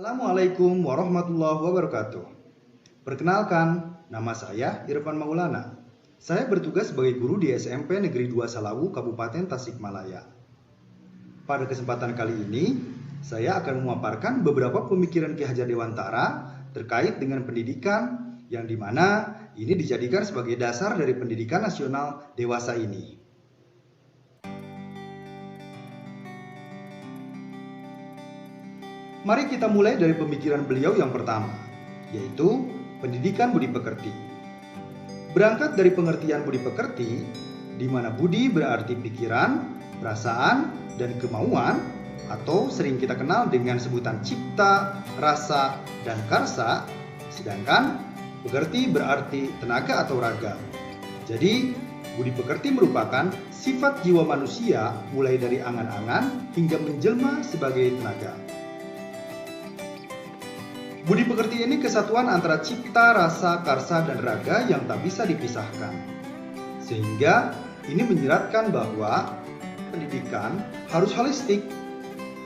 Assalamualaikum warahmatullahi wabarakatuh. Perkenalkan, nama saya Irfan Maulana. Saya bertugas sebagai guru di SMP Negeri 2 Salawu, Kabupaten Tasikmalaya. Pada kesempatan kali ini, saya akan memaparkan beberapa pemikiran Ki Hajar Dewantara terkait dengan pendidikan yang dimana ini dijadikan sebagai dasar dari pendidikan nasional dewasa ini. Mari kita mulai dari pemikiran beliau yang pertama, yaitu pendidikan budi pekerti. Berangkat dari pengertian budi pekerti, di mana budi berarti pikiran, perasaan, dan kemauan, atau sering kita kenal dengan sebutan cipta, rasa, dan karsa, sedangkan pekerti berarti tenaga atau raga. Jadi, budi pekerti merupakan sifat jiwa manusia mulai dari angan-angan hingga menjelma sebagai tenaga. Budi pekerti ini kesatuan antara cipta, rasa, karsa, dan raga yang tak bisa dipisahkan. Sehingga ini menyeratkan bahwa pendidikan harus holistik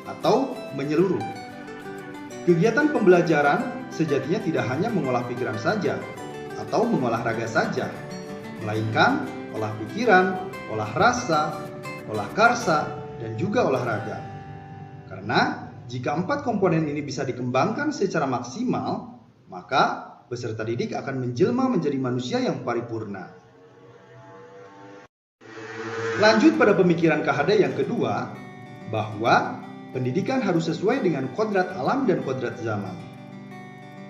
atau menyeluruh. Kegiatan pembelajaran sejatinya tidak hanya mengolah pikiran saja atau mengolah raga saja, melainkan olah pikiran, olah rasa, olah karsa, dan juga olahraga. Karena jika 4 komponen ini bisa dikembangkan secara maksimal, maka peserta didik akan menjelma menjadi manusia yang paripurna. Lanjut pada pemikiran KHD yang kedua, bahwa pendidikan harus sesuai dengan kodrat alam dan kodrat zaman.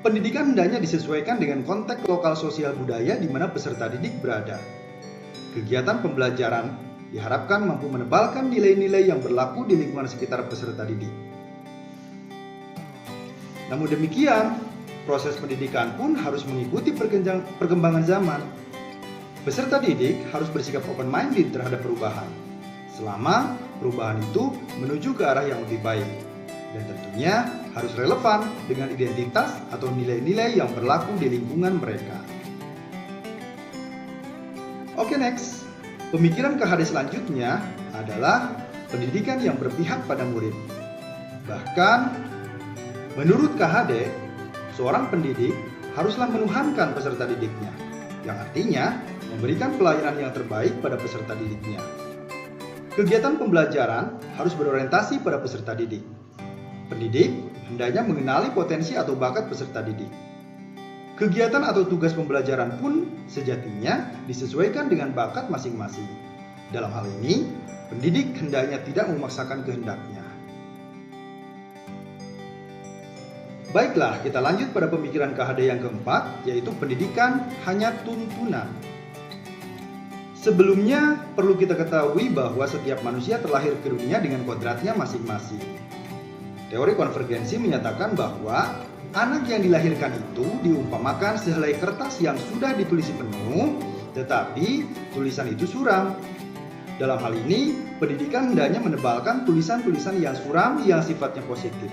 Pendidikan hendaknya disesuaikan dengan konteks lokal sosial budaya di mana peserta didik berada. Kegiatan pembelajaran diharapkan mampu menebalkan nilai-nilai yang berlaku di lingkungan sekitar peserta didik. Namun demikian, proses pendidikan pun harus mengikuti perkembangan zaman. Peserta didik harus bersikap open-minded terhadap perubahan, selama perubahan itu menuju ke arah yang lebih baik, dan tentunya harus relevan dengan identitas atau nilai-nilai yang berlaku di lingkungan mereka. Oke, next. Pemikiran KHD selanjutnya adalah pendidikan yang berpihak pada murid. Bahkan, menurut KHD, seorang pendidik haruslah menuhankan peserta didiknya, yang artinya memberikan pelayanan yang terbaik pada peserta didiknya. Kegiatan pembelajaran harus berorientasi pada peserta didik. Pendidik hendaknya mengenali potensi atau bakat peserta didik. Kegiatan atau tugas pembelajaran pun sejatinya disesuaikan dengan bakat masing-masing. Dalam hal ini, pendidik hendaknya tidak memaksakan kehendaknya. Baiklah, kita lanjut pada pemikiran KHD yang keempat, yaitu pendidikan hanya tuntunan. Sebelumnya, perlu kita ketahui bahwa setiap manusia terlahir ke dunia dengan kodratnya masing-masing. Teori konvergensi menyatakan bahwa anak yang dilahirkan itu diumpamakan sehelai kertas yang sudah ditulisi penuh, tetapi tulisan itu suram. Dalam hal ini, pendidikan hendaknya menebalkan tulisan-tulisan yang suram yang sifatnya positif.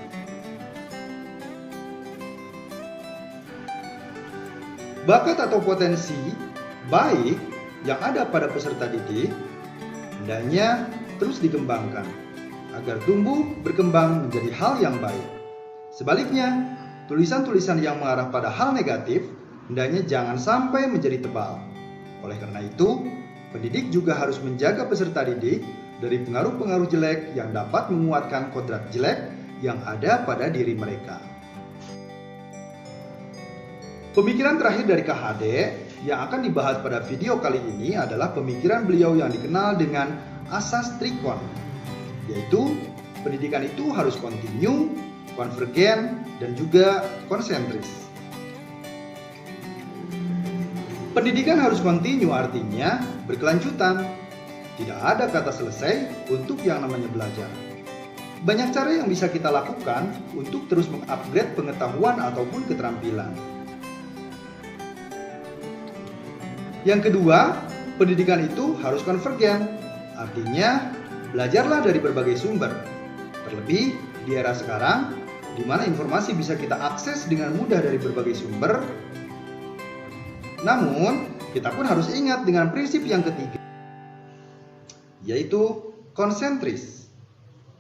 Bakat atau potensi baik yang ada pada peserta didik hendaknya terus dikembangkan agar tumbuh berkembang menjadi hal yang baik. Sebaliknya, tulisan-tulisan yang mengarah pada hal negatif hendaknya jangan sampai menjadi tebal. Oleh karena itu, pendidik juga harus menjaga peserta didik dari pengaruh-pengaruh jelek yang dapat menguatkan kodrat jelek yang ada pada diri mereka. Pemikiran terakhir dari KHD yang akan dibahas pada video kali ini adalah pemikiran beliau yang dikenal dengan asas trikon, yaitu pendidikan itu harus kontinu, konvergen, dan juga konsentris. Pendidikan harus kontinu artinya berkelanjutan, tidak ada kata selesai untuk yang namanya belajar. Banyak cara yang bisa kita lakukan untuk terus mengupgrade pengetahuan ataupun keterampilan. Yang kedua, pendidikan itu harus konvergen, artinya belajarlah dari berbagai sumber. Terlebih di era sekarang, di mana informasi bisa kita akses dengan mudah dari berbagai sumber. Namun, kita pun harus ingat dengan prinsip yang ketiga, yaitu konsentris.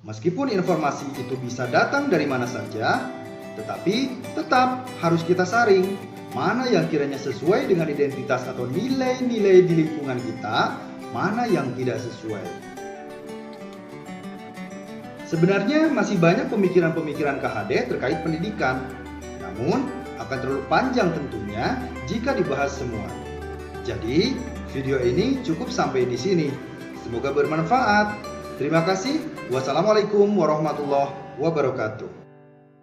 Meskipun informasi itu bisa datang dari mana saja, Tetapi tetap harus kita saring mana yang kiranya sesuai dengan identitas atau nilai-nilai di lingkungan kita, mana yang tidak sesuai. Sebenarnya masih banyak pemikiran-pemikiran KHD terkait pendidikan, namun akan terlalu panjang tentunya jika dibahas semua. Jadi, video ini cukup sampai di sini. Semoga bermanfaat. Terima kasih. Wassalamualaikum warahmatullahi wabarakatuh.